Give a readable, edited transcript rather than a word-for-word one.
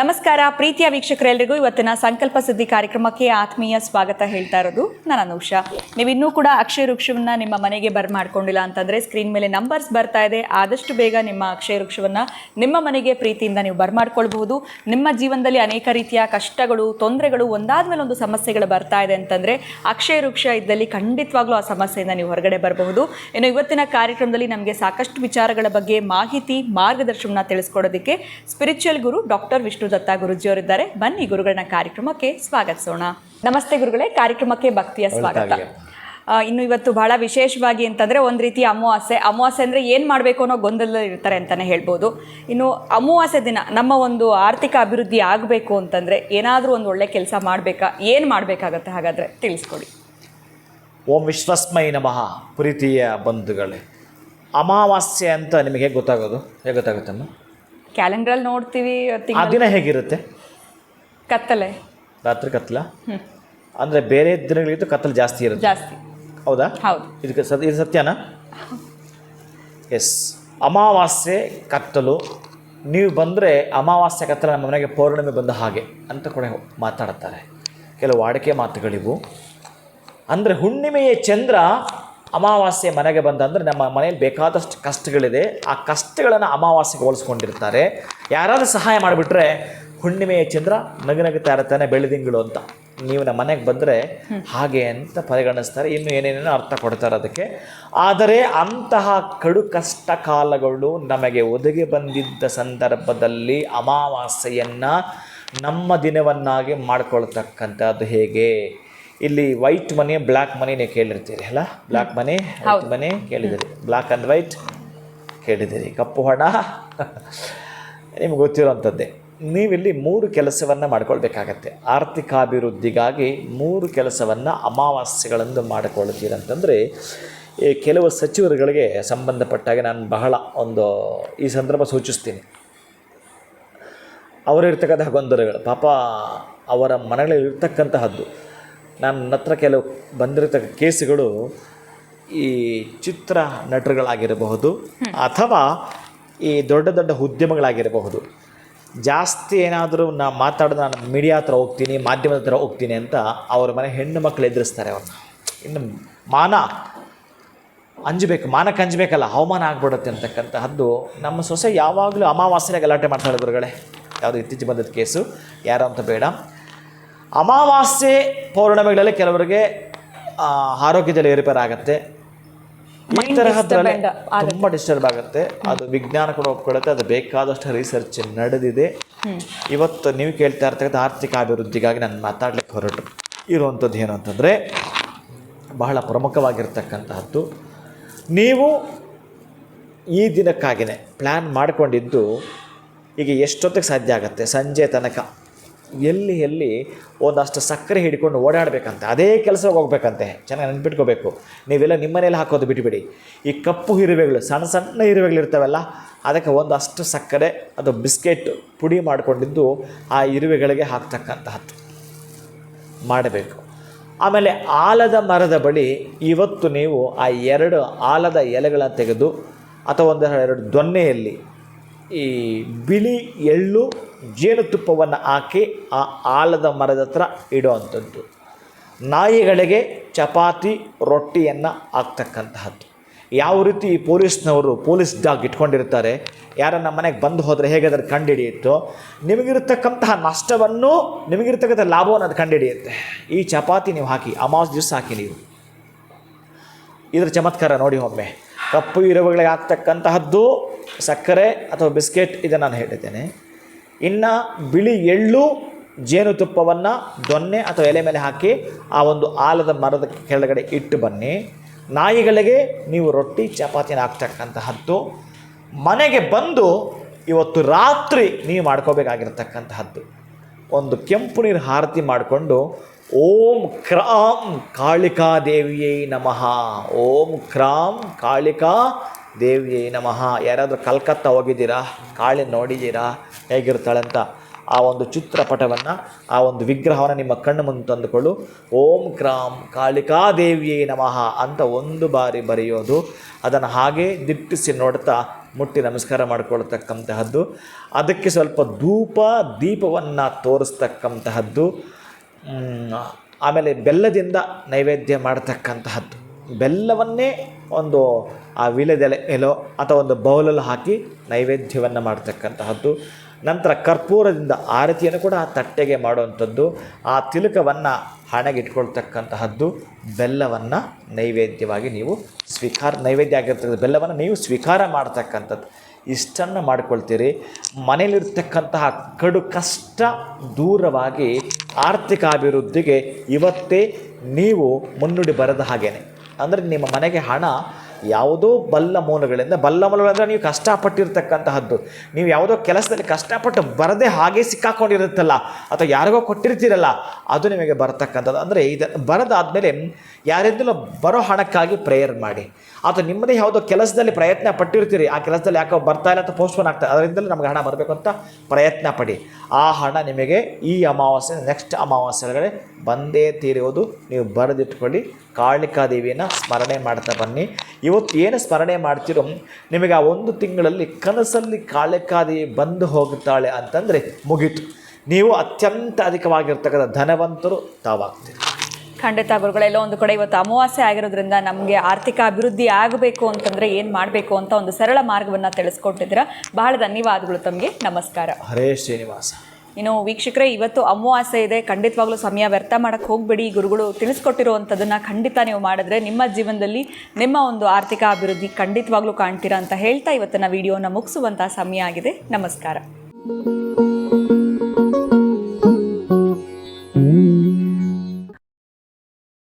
ನಮಸ್ಕಾರ ಪ್ರೀತಿಯ ವೀಕ್ಷಕರೆಲ್ಲರಿಗೂ ಇವತ್ತಿನ ಸಂಕಲ್ಪ ಸಿದ್ಧಿ ಕಾರ್ಯಕ್ರಮಕ್ಕೆ ಆತ್ಮೀಯ ಸ್ವಾಗತ ಹೇಳ್ತಾ ಇರೋದು ನಾನು ಅನುಷಾ. ನೀವು ಇನ್ನೂ ಕೂಡ ಅಕ್ಷಯ ವೃಕ್ಷವನ್ನು ನಿಮ್ಮ ಮನೆಗೆ ಬರ್ಮಾಡ್ಕೊಂಡಿಲ್ಲ ಅಂತಂದರೆ ಸ್ಕ್ರೀನ್ ಮೇಲೆ ನಂಬರ್ಸ್ ಬರ್ತಾ ಇದೆ. ಆದಷ್ಟು ಬೇಗ ನಿಮ್ಮ ಅಕ್ಷಯ ವೃಕ್ಷವನ್ನು ನಿಮ್ಮ ಮನೆಗೆ ಪ್ರೀತಿಯಿಂದ ನೀವು ಬರ್ಮಾಡ್ಕೊಳ್ಬಹುದು. ನಿಮ್ಮ ಜೀವನದಲ್ಲಿ ಅನೇಕ ರೀತಿಯ ಕಷ್ಟಗಳು, ತೊಂದರೆಗಳು, ಒಂದಾದ್ಮೇಲೆ ಒಂದು ಸಮಸ್ಯೆಗಳು ಬರ್ತಾ ಇದೆ ಅಂತಂದರೆ ಅಕ್ಷಯ ವೃಕ್ಷ ಇದ್ದಲ್ಲಿ ಖಂಡಿತವಾಗ್ಲೂ ಆ ಸಮಸ್ಯೆಯಿಂದ ನೀವು ಹೊರಗಡೆ ಬರಬಹುದು. ಇನ್ನು ಇವತ್ತಿನ ಕಾರ್ಯಕ್ರಮದಲ್ಲಿ ನಮಗೆ ಸಾಕಷ್ಟು ವಿಚಾರಗಳ ಬಗ್ಗೆ ಮಾಹಿತಿ, ಮಾರ್ಗದರ್ಶನ ತಿಳಿಸ್ಕೊಡೋದಕ್ಕೆ ಸ್ಪಿರಿಚುವಲ್ ಗುರು ಡಾಕ್ಟರ್ ವಿಷ್ಣು ದತ್ತಾ ಗುರುಜಿಯವರಿದ್ದಾರೆ. ಬನ್ನಿ ಗುರುಗಳನ್ನ ಕಾರ್ಯಕ್ರಮಕ್ಕೆ ಸ್ವಾಗತಿಸೋಣ. ನಮಸ್ತೆ ಗುರುಗಳೇ, ಕಾರ್ಯಕ್ರಮಕ್ಕೆ ಭಕ್ತಿಯ ಸ್ವಾಗತ. ಇನ್ನು ಇವತ್ತು ಬಹಳ ವಿಶೇಷವಾಗಿ ಅಂತಂದರೆ ಒಂದು ರೀತಿ ಅಮಾವಾಸ್ಯೆ ಅಂದರೆ ಏನು ಮಾಡಬೇಕು ಅನ್ನೋ ಗೊಂದಲದಲ್ಲಿ ಇರ್ತಾರೆ ಅಂತಲೇ ಹೇಳ್ಬೋದು. ಇನ್ನು ಅಮಾವಾಸ್ಯೆ ದಿನ ನಮ್ಮ ಒಂದು ಆರ್ಥಿಕ ಅಭಿವೃದ್ಧಿ ಆಗಬೇಕು ಅಂತಂದರೆ ಏನಾದರೂ ಒಂದು ಒಳ್ಳೆ ಕೆಲಸ ಮಾಡಬೇಕಾ, ಏನು ಮಾಡಬೇಕಾಗತ್ತೆ ಹಾಗಾದರೆ ತಿಳಿಸ್ಕೊಡಿ. ಓಂ ವಿಶ್ವಸ್ಮೈ ನಮಃ. ಪ್ರೀತಿಯ ಬಂಧುಗಳೇ, ಅಮಾವಾಸ್ಯೆ ಅಂತ ನಿಮಗೆ ಹೇಗೆ ಗೊತ್ತಾಗೋದು? ಹೇಗೆ ಗೊತ್ತಾಗುತ್ತಮ್ಮ? ಕ್ಯಾಲೆಂಡ್ರಲ್ಲಿ ನೋಡ್ತೀವಿ. ಆ ದಿನ ಹೇಗಿರುತ್ತೆ? ಕತ್ತಲೆ, ರಾತ್ರಿ ಕತ್ತಲ. ಅಂದರೆ ಬೇರೆ ದಿನಗಳಿಗಿಂತ ಕತ್ತಲು ಜಾಸ್ತಿ ಇರುತ್ತೆ. ಜಾಸ್ತಿ. ಹೌದಾ? ಹೌದು. ಇದು ಸತ್ಯನಾ? ಎಸ್. ಅಮಾವಾಸ್ಯೆ ಕತ್ತಲು. ನೀವು ಬಂದರೆ ಅಮಾವಾಸ್ಯೆ ಕತ್ತಲ ನಮ್ಮ ಮನೆಗೆ ಪೌರ್ಣಿಮೆ ಬಂದ ಹಾಗೆ ಅಂತ ಕೂಡ ಮಾತಾಡುತ್ತಾರೆ. ಕೆಲವು ವಾಡಿಕೆ ಮಾತುಗಳಿವು. ಅಂದರೆ ಹುಣ್ಣಿಮೆಯ ಚಂದ್ರ ಅಮಾವಾಸ್ಯೆ ಮನೆಗೆ ಬಂದಂದರೆ ನಮ್ಮ ಮನೆಯಲ್ಲಿ ಬೇಕಾದಷ್ಟು ಕಷ್ಟಗಳಿದೆ. ಆ ಕಷ್ಟಗಳನ್ನು ಅಮಾವಾಸ್ಯೆಗೆ ಹೋಲಿಸ್ಕೊಂಡಿರ್ತಾರೆ. ಯಾರಾದರೂ ಸಹಾಯ ಮಾಡಿಬಿಟ್ರೆ ಹುಣ್ಣಿಮೆಯ ಚಂದ್ರ ನಗುನಗುತ್ತಾ ಇರ್ತಾನೆ, ಬೆಳೆದಿಂಗಳು ಅಂತ. ನೀವು ನಮ್ಮ ಮನೆಗೆ ಬಂದರೆ ಹಾಗೆ ಅಂತ ಪರಿಗಣಿಸ್ತಾರೆ. ಇನ್ನು ಏನೇನೇನೋ ಅರ್ಥ ಕೊಡ್ತಾರೆ ಅದಕ್ಕೆ. ಆದರೆ ಅಂತಹ ಕಡು ಕಷ್ಟ ಕಾಲಗಳು ನಮಗೆ ಒದಗಿ ಬಂದಿದ್ದ ಸಂದರ್ಭದಲ್ಲಿ ಅಮಾವಾಸ್ಯೆಯನ್ನು ನಮ್ಮ ದಿನವನ್ನಾಗಿ ಮಾಡ್ಕೊಳ್ತಕ್ಕಂಥದ್ದು ಹೇಗೆ? ಇಲ್ಲಿ ವೈಟ್ ಮನಿ, ಬ್ಲ್ಯಾಕ್ ಮನಿ ನೀವು ಕೇಳಿರ್ತೀರಿ ಅಲ್ಲ? ಬ್ಲ್ಯಾಕ್ ಮನಿ, ವೈಟ್ ಮನಿ ಕೇಳಿದಿರಿ, ಬ್ಲ್ಯಾಕ್ ಆ್ಯಂಡ್ ವೈಟ್ ಕೇಳಿದಿರಿ, ಕಪ್ಪು ಹಣ ನಿಮ್ಗೆ ಗೊತ್ತಿರೋವಂಥದ್ದೇ. ನೀವಿಲ್ಲಿ 3 ಕೆಲಸವನ್ನು ಮಾಡ್ಕೊಳ್ಬೇಕಾಗತ್ತೆ. ಆರ್ಥಿಕಾಭಿವೃದ್ಧಿಗಾಗಿ 3 ಕೆಲಸವನ್ನು ಅಮಾವಾಸ್ಯೆಗಳಂದು ಮಾಡಿಕೊಳ್ತೀರಂತಂದರೆ ಕೆಲವು ಸಚಿವರುಗಳಿಗೆ ಸಂಬಂಧಪಟ್ಟಾಗ ನಾನು ಬಹಳ ಈ ಸಂದರ್ಭ ಸೂಚಿಸ್ತೀನಿ. ಅವರಿರ್ತಕ್ಕಂತಹ ಗೊಂದಲಗಳು, ಪಾಪ ಅವರ ಮನೆಗಳಲ್ಲಿ ಇರ್ತಕ್ಕಂತಹದ್ದು. ನನ್ನ ಹತ್ರ ಕೆಲವು ಬಂದಿರತಕ್ಕ ಕೇಸುಗಳು ಈ ಚಿತ್ರ ನಟರುಗಳಾಗಿರಬಹುದು ಅಥವಾ ಈ ದೊಡ್ಡ ದೊಡ್ಡ ಉದ್ಯಮಗಳಾಗಿರಬಹುದು. ಜಾಸ್ತಿ ಏನಾದರೂ ನಾನು ಮೀಡಿಯಾ ಹತ್ರ ಹೋಗ್ತೀನಿ, ಮಾಧ್ಯಮದ ಹತ್ರ ಹೋಗ್ತೀನಿ ಅಂತ ಅವ್ರ ಮನೆ ಹೆಣ್ಣು ಮಕ್ಕಳು ಎದುರಿಸ್ತಾರೆ ಅವ್ರನ್ನ. ಇನ್ನು ಮಾನಕ್ಕೆ ಅಂಜಬೇಕಲ್ಲ, ಅವಮಾನ ಆಗ್ಬಿಡುತ್ತೆ ಅಂತಕ್ಕಂತಹದ್ದು. ನಮ್ಮ ಸೊಸೆ ಯಾವಾಗಲೂ ಅಮಾವಾಸ್ಯೆಗೆ ಗಲಾಟೆ ಮಾಡ್ತಾಳೆ ಗುರುಗಳೇ. ಯಾವುದು ಇತ್ತೀಚೆಗೆ ಬಂದದ್ದು ಕೇಸು, ಯಾರು ಅಂತ ಬೇಡ. ಅಮಾವಾಸ್ಯೆ ಪೌರ್ಣಿಮೆಗಳಲ್ಲಿ ಕೆಲವರಿಗೆ ಆರೋಗ್ಯದಲ್ಲಿ ಏರುಪೇರಾಗುತ್ತೆ. ಈ ತರಹದ್ರಲ್ಲಿ ತುಂಬ ಡಿಸ್ಟರ್ಬ್ ಆಗುತ್ತೆ. ಅದು ವಿಜ್ಞಾನ ಕೂಡ ಒಪ್ಕೊಳ್ಳುತ್ತೆ. ಅದು ಬೇಕಾದಷ್ಟು ರಿಸರ್ಚ್ ನಡೆದಿದೆ. ಇವತ್ತು ನೀವು ಕೇಳ್ತಾ ಇರ್ತಕ್ಕಂಥ ಆರ್ಥಿಕ ಅಭಿವೃದ್ಧಿಗಾಗಿ ನಾನು ಮಾತಾಡ್ಲಿಕ್ಕೆ ಹೊರಟು ಇರುವಂಥದ್ದು ಏನು ಅಂತಂದರೆ, ಬಹಳ ಪ್ರಮುಖವಾಗಿರ್ತಕ್ಕಂತಹದ್ದು. ನೀವು ಈ ದಿನಕ್ಕಾಗಿಯೇ ಪ್ಲ್ಯಾನ್ ಮಾಡಿಕೊಂಡಿದ್ದು ಈಗ ಎಷ್ಟೊತ್ತಿಗೆ ಸಾಧ್ಯ ಆಗುತ್ತೆ? ಸಂಜೆ ತನಕ ಎಲ್ಲಿ ಒಂದಷ್ಟು ಸಕ್ಕರೆ ಹಿಡ್ಕೊಂಡು ಓಡಾಡಬೇಕಂತೆ, ಅದೇ ಕೆಲಸಕ್ಕೆ ಹೋಗ್ಬೇಕಂತೆ. ಚೆನ್ನಾಗಿ ನೆನ್ಪಿಟ್ಕೋಬೇಕು. ನೀವೆಲ್ಲ ನಿಮ್ಮ ಮನೇಲಿ ಹಾಕೋದು ಬಿಟ್ಟುಬಿಡಿ. ಈ ಕಪ್ಪು ಇರುವೆಗಳು, ಸಣ್ಣ ಸಣ್ಣ ಇರುವೆಗಳಿರ್ತಾವಲ್ಲ, ಅದಕ್ಕೆ ಒಂದಷ್ಟು ಸಕ್ಕರೆ, ಅದು ಬಿಸ್ಕೆಟ್ ಪುಡಿ ಮಾಡಿಕೊಂಡಿದ್ದು ಆ ಇರುವೆಗಳಿಗೆ ಹಾಕ್ತಕ್ಕಂತಹದ್ದು ಮಾಡಬೇಕು. ಆಮೇಲೆ ಆಲದ ಮರದ ಬಳಿ ಇವತ್ತು ನೀವು ಆ 2 ಆಲದ ಎಲೆಗಳನ್ನು ತೆಗೆದು ಅಥವಾ 2 ದೊನ್ನೆಯಲ್ಲಿ ಈ ಬಿಳಿ ಎಳ್ಳು ಜೇನುತುಪ್ಪವನ್ನು ಹಾಕಿ ಆ ಆಲದ ಮರದ ಹತ್ರ ಇಡುವಂಥದ್ದು. ನಾಯಿಗಳಿಗೆ ಚಪಾತಿ ರೊಟ್ಟಿಯನ್ನು ಹಾಕ್ತಕ್ಕಂತಹದ್ದು. ಯಾವ ರೀತಿ ಈ ಪೊಲೀಸ್ ಡಾಗ್ ಇಟ್ಕೊಂಡಿರ್ತಾರೆ, ಯಾರನ್ನ ಮನೆಗೆ ಬಂದು ಹೋದರೆ ಹೇಗೆ ಅದನ್ನು ಕಂಡುಹಿಡಿಯುತ್ತೋ, ನಿಮಗಿರ್ತಕ್ಕಂತಹ ನಷ್ಟವನ್ನು, ನಿಮಗಿರ್ತಕ್ಕಂಥ ಲಾಭವನ್ನು ಅದು ಕಂಡುಹಿಡಿಯುತ್ತೆ. ಈ ಚಪಾತಿ ನೀವು ಹಾಕಿ, ಅಮಾವಾಸ್ಯೆ ದಿವಸ ಹಾಕಿ ನೀವು. ಇದರ ಚಮತ್ಕಾರ ನೋಡಿ ಒಮ್ಮೆ. ಕಪ್ಪು ಇರುವೆಗಳಿಗೆ ಹಾಕ್ತಕ್ಕಂತಹದ್ದು ಸಕ್ಕರೆ ಅಥವಾ ಬಿಸ್ಕೆಟ್, ಇದನ್ನು ನಾನು ಹೇಳಿದ್ದೇನೆ. ಇನ್ನು ಬಿಳಿ ಎಳ್ಳು ಜೇನುತುಪ್ಪವನ್ನು ದೊನ್ನೆ ಅಥವಾ ಎಲೆ ಮೇಲೆ ಹಾಕಿ ಆ ಒಂದು ಆಲದ ಮರದ ಕೆಳಗಡೆ ಇಟ್ಟು ಬನ್ನಿ. ನಾಯಿಗಳಿಗೆ ನೀವು ರೊಟ್ಟಿ ಚಪಾತಿನ ಹಾಕ್ತಕ್ಕಂತಹದ್ದು. ಮನೆಗೆ ಬಂದು ಇವತ್ತು ರಾತ್ರಿ ನೀವು ಮಾಡ್ಕೋಬೇಕಾಗಿರ್ತಕ್ಕಂತಹದ್ದು, ಒಂದು ಕೆಂಪು ನೀರು ಆರತಿ ಮಾಡಿಕೊಂಡು ಓಂ ಕ್ರಾಂ ಕಾಳಿಕಾ ದೇವಿಯೈ ನಮಃ, ಓಂ ಕ್ರಾಂ ಕಾಳಿಕಾ ದೇವಿಯೈ ನಮಃ. ಯಾರಾದರೂ ಕಲ್ಕತ್ತಾ ಹೋಗಿದ್ದೀರಾ, ಕಾಳಿ ನೋಡಿದ್ದೀರಾ ಹೇಗಿರ್ತಾಳೆ ಅಂತ? ಆ ಒಂದು ಚಿತ್ರಪಟವನ್ನು, ಆ ಒಂದು ವಿಗ್ರಹವನ್ನು ನಿಮ್ಮ ಕಣ್ಣು ಮುಂದೆ ತಂದುಕೊಳ್ಳು. ಓಂ ಕ್ರಾಂ ಕಾಳಿಕಾದೇವಿಯೇ ನಮಃ ಅಂತ ಒಂದು ಬಾರಿ ಬರೆಯೋದು. ಅದನ್ನು ಹಾಗೇ ದಿಟ್ಟಿಸಿ ನೋಡ್ತಾ ಮುಟ್ಟಿ ನಮಸ್ಕಾರ ಮಾಡಿಕೊಳ್ತಕ್ಕಂತಹದ್ದು. ಅದಕ್ಕೆ ಸ್ವಲ್ಪ ಧೂಪ ದೀಪವನ್ನು ತೋರಿಸ್ತಕ್ಕಂತಹದ್ದು. ಆಮೇಲೆ ಬೆಲ್ಲದಿಂದ ನೈವೇದ್ಯ ಮಾಡ್ತಕ್ಕಂತಹದ್ದು. ಬೆಲ್ಲವನ್ನೇ ಒಂದು ಆ ವೀಳ್ಯದೆಲೆ ಎಲ್ಲೋ ಅಥವಾ ಒಂದು ಬೌಲಲ್ಲಿ ಹಾಕಿ ನೈವೇದ್ಯವನ್ನು ಮಾಡ್ತಕ್ಕಂತಹದ್ದು. ನಂತರ ಕರ್ಪೂರದಿಂದ ಆರತಿಯನ್ನು ಕೂಡ ಆ ತಟ್ಟೆಗೆ ಮಾಡುವಂಥದ್ದು. ಆ ತಿಲಕವನ್ನು ಹಣೆಗೆ ಇಟ್ಕೊಳ್ತಕ್ಕಂತಹದ್ದು. ಬೆಲ್ಲವನ್ನು ನೈವೇದ್ಯವಾಗಿ ನೀವು ನೈವೇದ್ಯ ಆಗಿರ್ತಕ್ಕಂಥ ಬೆಲ್ಲವನ್ನು ನೀವು ಸ್ವೀಕಾರ ಮಾಡ್ತಕ್ಕಂಥದ್ದು. ಇಷ್ಟನ್ನು ಮಾಡ್ಕೊಳ್ತೀರಿ. ಮನೆಯಲ್ಲಿರ್ತಕ್ಕಂತಹ ಕಡು ಕಷ್ಟ ದೂರವಾಗಿ ಆರ್ಥಿಕ ಅಭಿವೃದ್ಧಿಗೆ ಇವತ್ತೇ ನೀವು ಮುನ್ನುಡಿ ಬರೆದ ಹಾಗೇನೆ. ಅಂದರೆ ನಿಮ್ಮ ಮನೆಗೆ ಹಣ ಯಾವುದೋ ಬಲ್ಲ ಮೂಲಗಳಿಂದ ನೀವು ಕಷ್ಟಪಟ್ಟಿರ್ತಕ್ಕಂತಹದ್ದು, ನೀವು ಯಾವುದೋ ಕೆಲಸದಲ್ಲಿ ಕಷ್ಟಪಟ್ಟು ಬರದೆ ಹಾಗೆ ಸಿಕ್ಕಾಕೊಂಡಿರುತ್ತಲ್ಲ, ಅಥವಾ ಯಾರಿಗೋ ಕೊಟ್ಟಿರ್ತೀರಲ್ಲ, ಅದು ನಿಮಗೆ ಬರತಕ್ಕಂಥದ್ದು. ಅಂದರೆ ಇದು ಬರದಾದಮೇಲೆ ಯಾರಿಂದಲೂ ಬರೋ ಹಣಕ್ಕಾಗಿ ಪ್ರೇಯರ್ ಮಾಡಿ. ಅಥವಾ ನಿಮ್ಮದೇ ಯಾವುದೋ ಕೆಲಸದಲ್ಲಿ ಪ್ರಯತ್ನ ಪಟ್ಟಿರ್ತೀರಿ, ಆ ಕೆಲಸದಲ್ಲಿ ಯಾಕೋ ಬರ್ತಾ ಇಲ್ಲ ಅಂತ ಪೋಸ್ಟ್ಪೋನ್ ಆಗ್ತದೆ, ಅದರಿಂದಲೇ ನಮಗೆ ಹಣ ಬರಬೇಕು ಅಂತ ಪ್ರಯತ್ನ ಪಡಿ. ಆ ಹಣ ನಿಮಗೆ ಈ ಅಮಾವಾಸ್ಯೆ ನೆಕ್ಸ್ಟ್ ಅಮಾವಾಸ್ಯೆಗಳೇ ಬಂದೇ ತೀರುವುದು. ನೀವು ಬರೆದಿಟ್ಕೊಳ್ಳಿ. ಕಾಳಿಕಾದೇವಿಯನ್ನು ಸ್ಮರಣೆ ಮಾಡ್ತಾ ಬನ್ನಿ. ಇವತ್ತು ಏನು ಸ್ಮರಣೆ ಮಾಡ್ತಿರೋ ನಿಮಗೆ ಆ ಒಂದು ತಿಂಗಳಲ್ಲಿ ಕನಸಲ್ಲಿ ಕಾಳಿಕಾದೇವಿ ಬಂದು ಹೋಗುತ್ತಾಳೆ ಅಂತಂದರೆ ಮುಗೀತು. ನೀವು ಅತ್ಯಂತ ಅಧಿಕವಾಗಿರ್ತಕ್ಕಂಥ ಧನವಂತರು ತಾವಾಗ್ತೀರಿ. ಖಂಡಿತ ಗುರುಗಳೆಲ್ಲ ಒಂದು ಕಡೆ ಇವತ್ತು ಅಮಾವಾಸ್ಯೆ ಆಗಿರೋದ್ರಿಂದ ನಮಗೆ ಆರ್ಥಿಕ ಅಭಿವೃದ್ಧಿ ಆಗಬೇಕು ಅಂತಂದರೆ ಏನು ಮಾಡಬೇಕು ಅಂತ ಒಂದು ಸರಳ ಮಾರ್ಗವನ್ನು ತಿಳಿಸ್ಕೊಟ್ಟಿದ್ದೀರಾ. ಬಹಳ ಧನ್ಯವಾದಗಳು ತಮಗೆ. ನಮಸ್ಕಾರ. ಹರೇ ಶ್ರೀನಿವಾಸ. ಇನ್ನು ವೀಕ್ಷಕರೇ, ಇವತ್ತು ಅಮಾವಾಸ್ಯೆ ಇದೆ. ಖಂಡಿತವಾಗ್ಲೂ ಸಮಯ ವ್ಯರ್ಥ ಮಾಡೋಕ್ಕೆ ಹೋಗಬೇಡಿ. ಗುರುಗಳು ತಿಳಿಸ್ಕೊಟ್ಟಿರುವಂಥದ್ದನ್ನು ಖಂಡಿತ ನೀವು ಮಾಡಿದ್ರೆ ನಿಮ್ಮ ಜೀವನದಲ್ಲಿ ನಿಮ್ಮ ಒಂದು ಆರ್ಥಿಕ ಅಭಿವೃದ್ಧಿ ಖಂಡಿತವಾಗ್ಲೂ ಕಾಣ್ತೀರಾ ಅಂತ ಹೇಳ್ತಾ ಇವತ್ತಿನ ವಿಡಿಯೋನ ಮುಗಿಸುವಂಥ ಸಮಯ ಆಗಿದೆ. ನಮಸ್ಕಾರ.